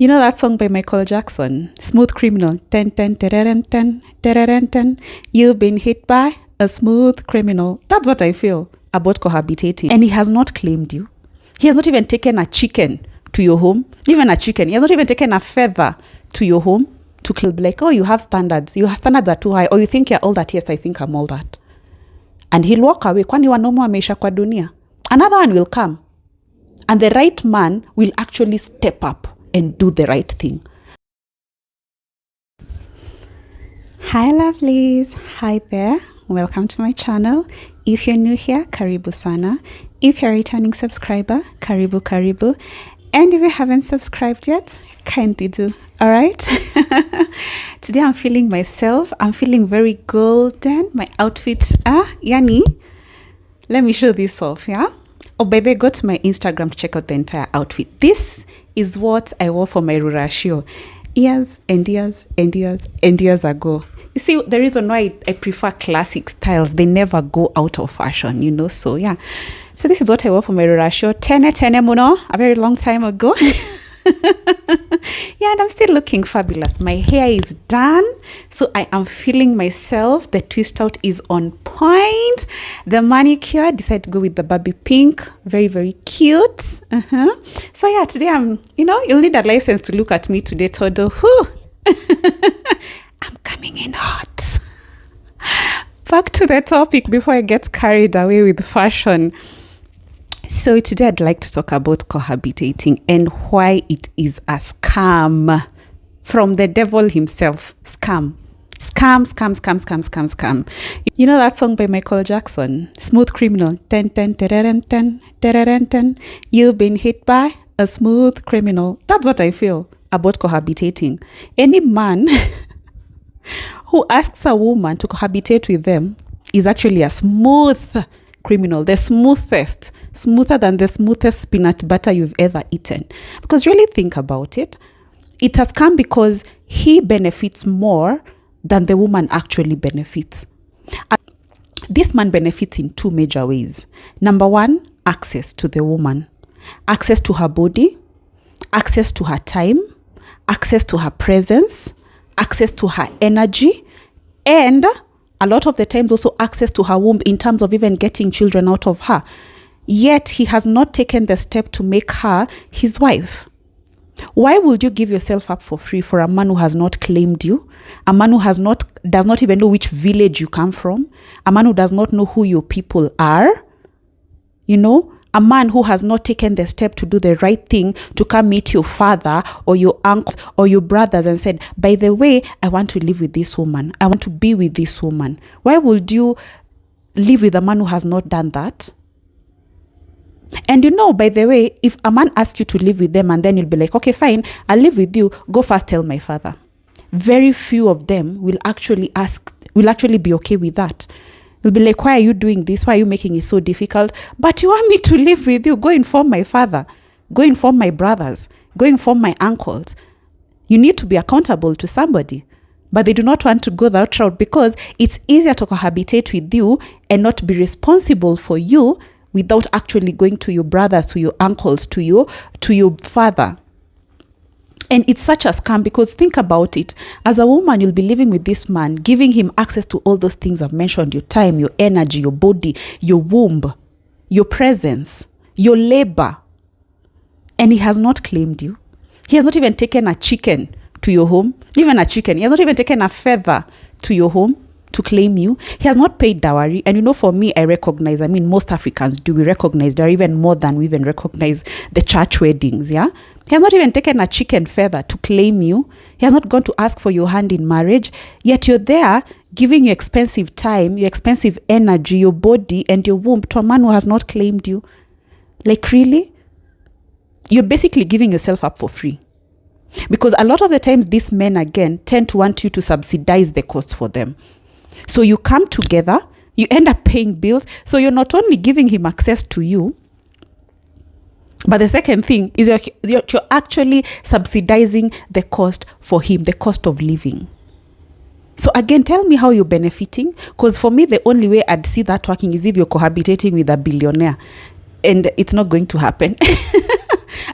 You know that song by Michael Jackson, Smooth Criminal? Ten, ten, tereren, ten, tereren, ten. You've been hit by a smooth criminal. That's what I feel about cohabitating. And he has not claimed you. He has not even taken a chicken to your home. Even a chicken. He has not even taken a feather to your home to kill. Like, oh, you have standards. Your standards are too high. Or you think you're all that. Yes, I think I'm all that. And he'll walk away. Kwani wanomo ameisha kwa dunia. Another one will come. And the right man will actually step up and do the right thing. Hi lovelies, hi there, welcome to my channel. If you're new here, karibu sana. If you're a returning subscriber, karibu karibu. And if you haven't subscribed yet, kindly do. All right. Today I'm feeling myself. I'm feeling very golden. My outfits are yani. Let me show this off, yeah. Oh, by the way, go to my Instagram to check out the entire outfit. This is what I wore for my Rura show years and years and years and years ago. You see, the reason why I prefer classic styles, they never go out of fashion, you know. So yeah, so this is what I wore for my Rura show 10 muno, a very long time ago. Yeah, and I'm still looking fabulous. My hair is done, so I am feeling myself. The twist out is on point. The manicure, I decided to go with the Barbie pink. Very, very cute. So yeah, today you'll need a license to look at me today, Todo. I'm coming in hot. Back to the topic before I get carried away with fashion. So today I'd like to talk about cohabitating and why it is a scam from the devil himself. Scam. Scam, scam, scam, scam, scam, scam. You know that song by Michael Jackson, Smooth Criminal? Ten, ten, tereren, ten, tereren, ten. You've been hit by a smooth criminal. That's what I feel about cohabitating. Any man who asks a woman to cohabitate with them is actually a smooth criminal, the smoothest, smoother than the smoothest peanut butter you've ever eaten. Because really think about it, it has come because he benefits more than the woman actually benefits. This man benefits in two major ways. Number one, access to the woman, access to her body, access to her time, access to her presence, access to her energy, and a lot of the times also access to her womb in terms of even getting children out of her. Yet he has not taken the step to make her his wife. Why would you give yourself up for free for a man who has not claimed you? A man who does not even know which village you come from? A man who does not know who your people are? You know? A man who has not taken the step to do the right thing, to come meet your father or your uncle or your brothers and said, by the way, I want to live with this woman. I want to be with this woman. Why would you live with a man who has not done that? And you know, by the way, if a man asks you to live with them and then you'll be like, okay, fine, I'll live with you. Go first, tell my father. Very few of them will actually be okay with that. They'll be like, why are you doing this? Why are you making it so difficult? But you want me to live with you. Go inform my father. Go inform my brothers. Go inform my uncles. You need to be accountable to somebody. But they do not want to go that route because it's easier to cohabitate with you and not be responsible for you without actually going to your brothers, to your uncles, to your father. And it's such a scam because think about it. As a woman, you'll be living with this man, giving him access to all those things I've mentioned, your time, your energy, your body, your womb, your presence, your labor. And he has not claimed you. He has not even taken a chicken to your home. Even a chicken. He has not even taken a feather to your home to claim you. He has not paid dowry. And you know, for me, most Africans do. We recognize dowry even more than we even recognize the church weddings, yeah? He has not even taken a chicken feather to claim you. He has not gone to ask for your hand in marriage. Yet you're there giving your expensive time, your expensive energy, your body, and your womb to a man who has not claimed you. Like, really? You're basically giving yourself up for free. Because a lot of the times, these men, again, tend to want you to subsidize the cost for them. So you come together, you end up paying bills. So you're not only giving him access to you, but the second thing is you're actually subsidizing the cost for him, the cost of living. So again, tell me how you're benefiting. Because for me, the only way I'd see that working is if you're cohabitating with a billionaire. And it's not going to happen.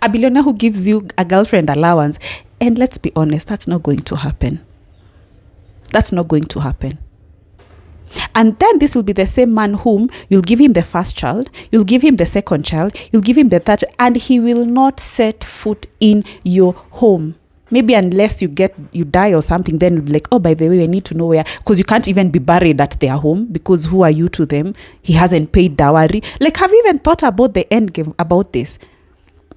A billionaire who gives you a girlfriend allowance. And let's be honest, that's not going to happen. That's not going to happen. And then this will be the same man whom you'll give him the first child, you'll give him the second child, you'll give him the third, and he will not set foot in your home. Maybe unless you die or something, then you'll be like, oh, by the way, I need to know where, because you can't even be buried at their home, because who are you to them? He hasn't paid dowry. Like, have you even thought about the end game about this?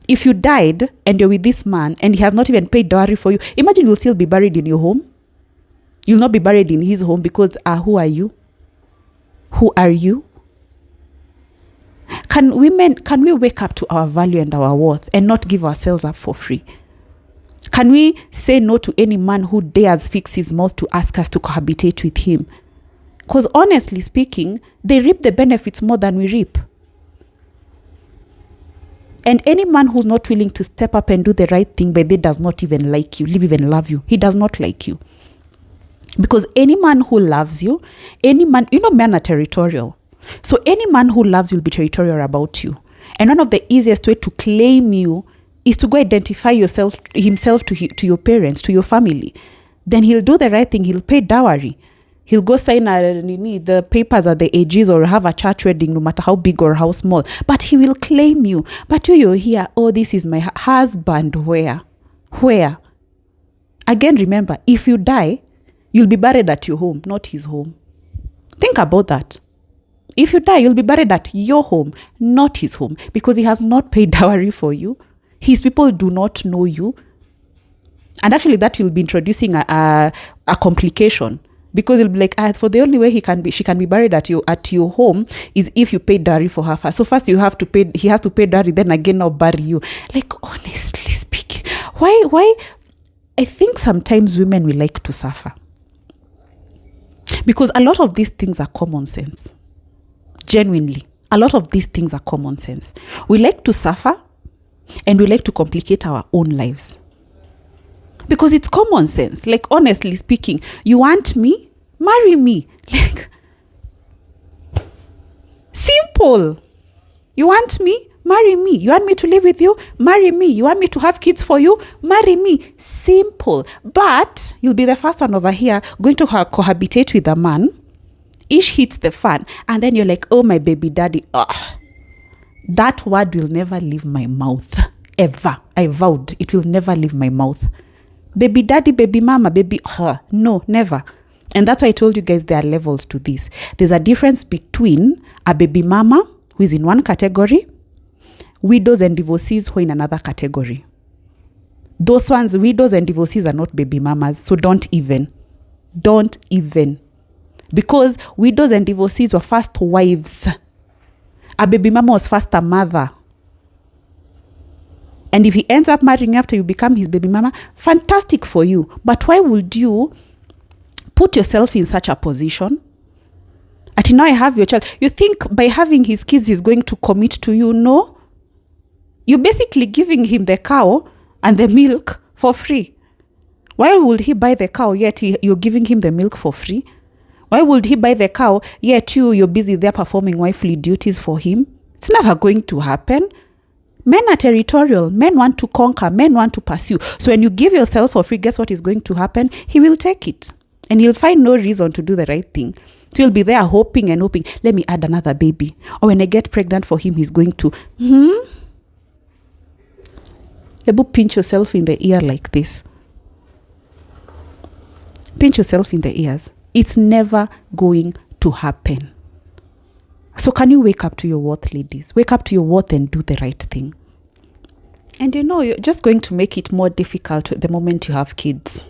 If you died and you're with this man and he has not even paid dowry for you, imagine you'll still be buried in your home. You'll not be buried in his home because who are you? Who are you? Can we wake up to our value and our worth and not give ourselves up for free? Can we say no to any man who dares fix his mouth to ask us to cohabitate with him? Because honestly speaking, they reap the benefits more than we reap. And any man who's not willing to step up and do the right thing, but they does not even like you, even love you. He does not like you. Because any man who loves you, men are territorial. So any man who loves you will be territorial about you. And one of the easiest way to claim you is to go identify himself to your parents, to your family. Then he'll do the right thing. He'll pay dowry. He'll go sign the papers at the AGs or have a church wedding, no matter how big or how small. But he will claim you. But you're here, oh, this is my husband. Where? Again, remember, if you die, you'll be buried at your home, not his home. Think about that. If you die, you'll be buried at your home, not his home, because he has not paid dowry for you. His people do not know you. And actually, that will be introducing a complication, because it'll be like, for the only way she can be buried at your home is if you pay dowry for her first. So first he has to pay dowry, then again I'll bury you. Like, honestly speaking, why? I think sometimes women will like to suffer. Because a lot of these things are common sense. Genuinely, a lot of these things are common sense. We like to suffer and we like to complicate our own lives. Because it's common sense. Like, honestly speaking, you want me? Marry me. Like, simple. You want me? Marry me. You want me to live with you? Marry me. You want me to have kids for you? Marry me. Simple. But you'll be the first one over here going to cohabitate with a man. Ish hits the fan. And then you're like, oh, my baby daddy. Ugh. That word will never leave my mouth. Ever. I vowed it will never leave my mouth. Baby daddy, baby mama, baby. No, never. And that's why I told you guys there are levels to this. There's a difference between a baby mama who is in one category, widows and divorcees who are in another category. Those ones, widows and divorcees, are not baby mamas. So don't even. Because widows and divorcees were first wives. A baby mama was first a mother. And if he ends up marrying after you become his baby mama, fantastic for you. But why would you put yourself in such a position? At now I have your child. You think by having his kids he's going to commit to you? No. You're basically giving him the cow and the milk for free. Why would he buy the cow yet you're giving him the milk for free? Why would he buy the cow yet you're busy there performing wifely duties for him? It's never going to happen. Men are territorial. Men want to conquer. Men want to pursue. So when you give yourself for free, guess what is going to happen? He will take it. And he'll find no reason to do the right thing. So he'll be there hoping, let me add another baby. Or when I get pregnant for him, he's going to, Ebu, pinch yourself in the ear like this. Pinch yourself in the ears. It's never going to happen. So can you wake up to your worth, ladies? Wake up to your worth and do the right thing. And you're just going to make it more difficult the moment you have kids.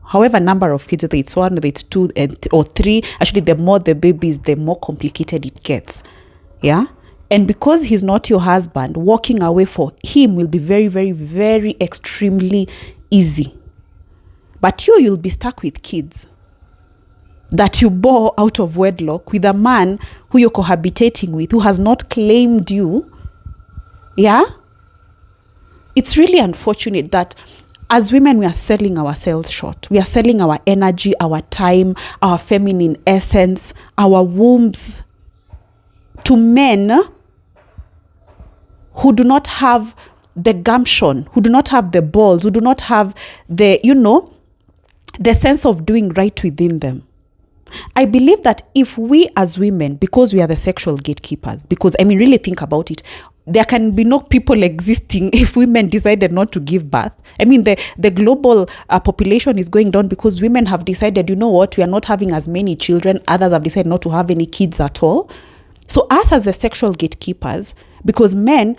However number of kids, whether it's one, whether it's two or three, actually the more the babies, the more complicated it gets. Yeah? And because he's not your husband, walking away for him will be very, very, very extremely easy. But you'll be stuck with kids that you bore out of wedlock with a man who you're cohabitating with, who has not claimed you. Yeah? It's really unfortunate that as women, we are selling ourselves short. We are selling our energy, our time, our feminine essence, our wombs to men who do not have the gumption, who do not have the balls, who do not have the, the sense of doing right within them. I believe that if we as women, because we are the sexual gatekeepers, because really think about it, there can be no people existing if women decided not to give birth. The global population is going down because women have decided, we are not having as many children. Others have decided not to have any kids at all. So us as the sexual gatekeepers, because men,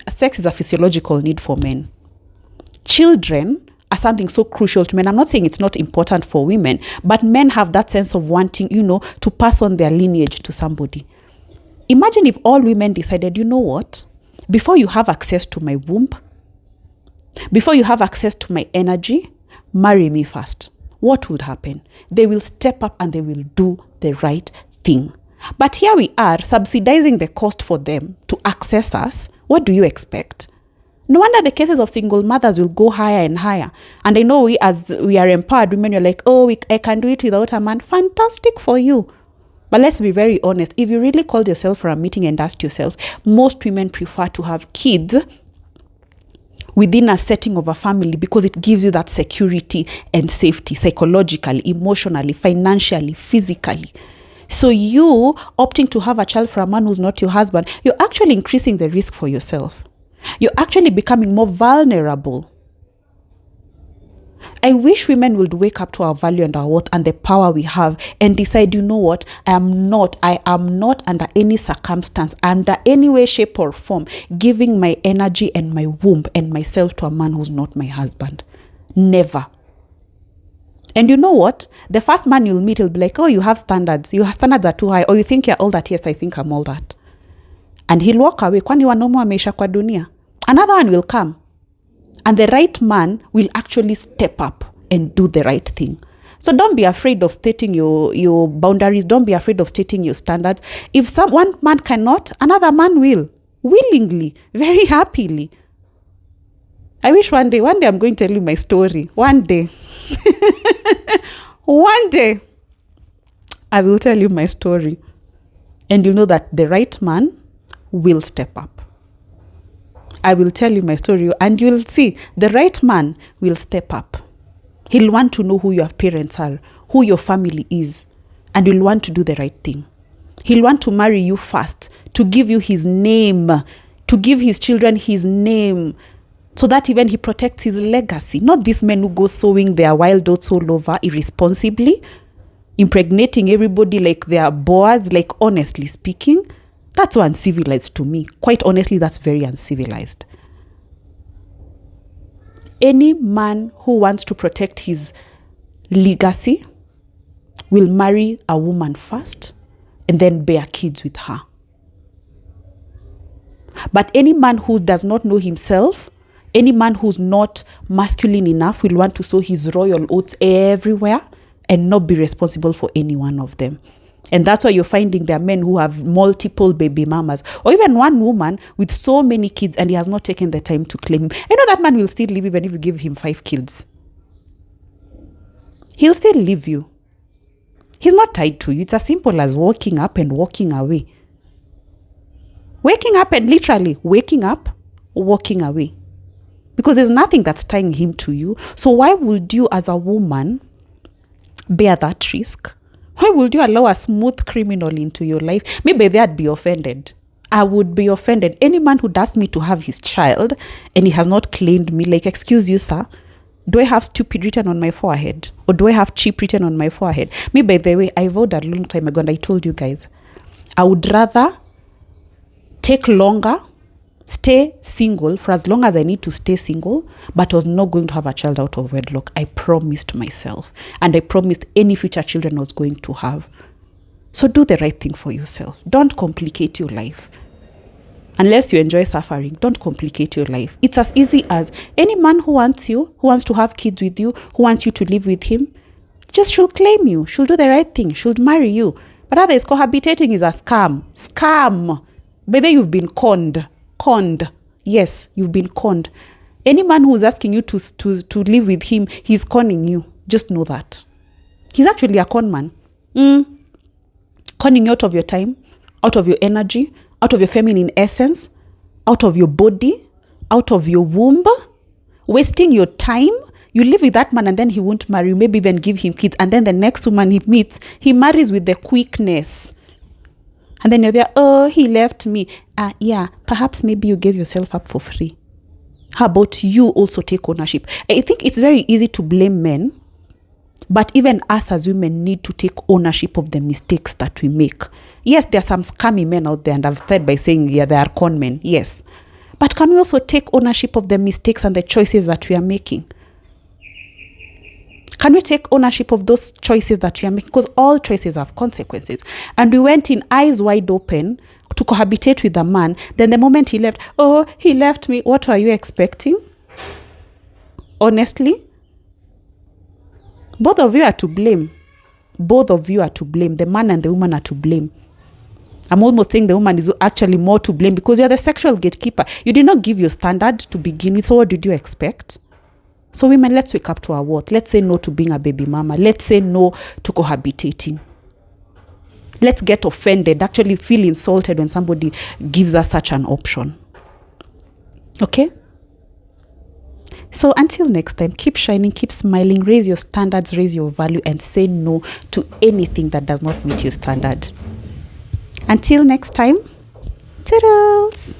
sex is a physiological need for men. Children are something so crucial to men. I'm not saying it's not important for women, but men have that sense of wanting, to pass on their lineage to somebody. Imagine if all women decided, before you have access to my womb, before you have access to my energy, marry me first. What would happen? They will step up and they will do the right thing. But here we are subsidizing the cost for them to access us. What do you expect? No wonder the cases of single mothers will go higher and higher. And I know as we are empowered women, you're like, I can do it without a man. Fantastic for you. But let's be very honest. If you really called yourself for a meeting and asked yourself, most women prefer to have kids within a setting of a family because it gives you that security and safety, psychologically, emotionally, financially, physically. So you opting to have a child for a man who's not your husband, you're actually increasing the risk for yourself. You're actually becoming more vulnerable. I wish women would wake up to our value and our worth and the power we have and decide, I am not under any circumstance, under any way, shape or form, giving my energy and my womb and myself to a man who's not my husband. Never. And you know what? The first man you'll meet will be like, you have standards. Your standards are too high. Or you think you're all that. Yes, I think I'm all that. And he'll walk away. Kwani wanaume wameisha kwa dunia. Another one will come. And the right man will actually step up and do the right thing. So don't be afraid of stating your boundaries. Don't be afraid of stating your standards. If one man cannot, another man will. Willingly. Very happily. I wish one day I'm going to tell you my story. One day. One day, I will tell you my story. And you know that the right man will step up. I will tell you my story and you'll see the right man will step up. He'll want to know who your parents are, who your family is, and he'll want to do the right thing. He'll want to marry you first, to give you his name, to give his children his name, so that even he protects his legacy. Not these men who go sowing their wild oats all over irresponsibly, impregnating everybody like they are boas, like honestly speaking. That's so uncivilized to me. Quite honestly, that's very uncivilized. Any man who wants to protect his legacy will marry a woman first and then bear kids with her. But any man who does not know himself, any man who's not masculine enough will want to sow his royal oats everywhere and not be responsible for any one of them. And that's why you're finding there are men who have multiple baby mamas, or even one woman with so many kids and he has not taken the time to claim him. That man will still live even if you give him 5 kids. He'll still leave you. He's not tied to you. It's as simple as waking up and walking away. Waking up and literally waking up, walking away. Because there's nothing that's tying him to you. So why would you as a woman bear that risk? Why would you allow a smooth criminal into your life? Maybe they'd be offended. I would be offended. Any man who asks me to have his child and he has not claimed me, like, excuse you, sir, do I have stupid written on my forehead? Or do I have cheap written on my forehead? Me, by the way, I vowed a long time ago and I told you guys, I would rather take longer, stay single for as long as I need to stay single, but I was not going to have a child out of wedlock. I promised myself. And I promised any future children I was going to have. So do the right thing for yourself. Don't complicate your life. Unless you enjoy suffering, don't complicate your life. It's as easy as any man who wants you, who wants to have kids with you, who wants you to live with him, just should claim you, should do the right thing, should marry you. But otherwise, cohabitating is a scam. Scam. But then you've been conned. Yes, you've been conned. Any man who's asking you to live with him, he's conning you. Just know that. He's actually a con man. Conning you out of your time, out of your energy, out of your feminine essence, out of your body, out of your womb, wasting your time. You live with that man and then he won't marry you, maybe even give him kids. And then the next woman he meets, he marries with the quickness. And then you're there, oh, he left me. Yeah, perhaps maybe you gave yourself up for free. How about you also take ownership? I think it's very easy to blame men, but even us as women need to take ownership of the mistakes that we make. Yes, there are some scammy men out there, and I've started by saying, yeah, they are con men, yes. But can we also take ownership of the mistakes and the choices that we are making? Can we take ownership of those choices that we are making? Because all choices have consequences. And we went in eyes wide open to cohabitate with a man. Then the moment he left, oh, he left me. What were you expecting? Honestly? Both of you are to blame. Both of you are to blame. The man and the woman are to blame. I'm almost saying the woman is actually more to blame because you're the sexual gatekeeper. You did not give your standard to begin with. So what did you expect? So women, let's wake up to our worth. Let's say no to being a baby mama. Let's say no to cohabitating. Let's get offended, actually feel insulted when somebody gives us such an option. Okay? So until next time, keep shining, keep smiling, raise your standards, raise your value, and say no to anything that does not meet your standard. Until next time, toodles!